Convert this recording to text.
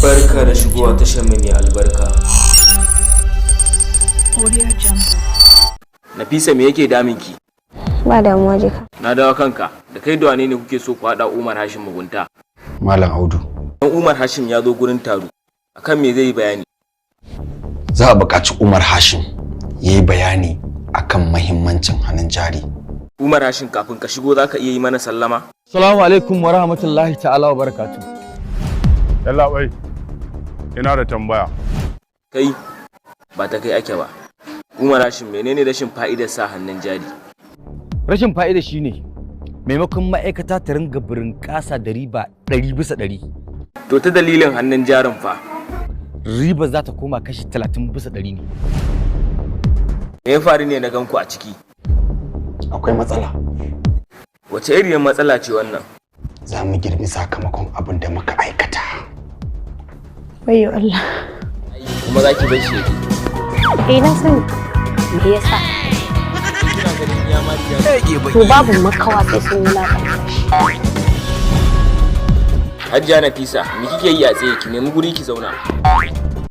Barka da shigowa tashar mai albarka. Nafisa, me yake daminki? Ba damuwa jika. Na dawo kanka. Da kai da wane ne kuke so ku haɗa Umar Hashim mugunta? Malam Audu. Dan Umar Hashim ya zo gurin taro. Akan me zai yi bayani? Za a buƙaci Umar Hashim ya yi bayani akan mahimmancin hannun jari. Umar Hashim, kafin ka shigo za ka iya yi mana sallama? Assalamu alaikum wa rahmatullahi ta'ala wa barakatuh. Yalla bai, ina da tambaya. Kai, ba ta kai ake ba. Umar Hashim, menene rashin fa'idar sa hannun jari? Rashin fa'ida shine maimakon ma'aikata ta ringa kasa da riba 100%. To ta dalilin hannun jarin fa? Riba za ta koma kashi 30% ne. Me ya faru ne na ganku a ciki? Akwai matsala. Wace iriyar matsala ce wannan? Za mu girbi sakamakon abin da muka aikata. Wayyo Allah. Kuma za ki bar shi yake? Na sani. Me yasa? Kina ganin ya ma To babu makawa sai sun yi lafiya shi. Hajiya Nafisa, me kike yi a tsaye? Ki nemi guri ki zauna.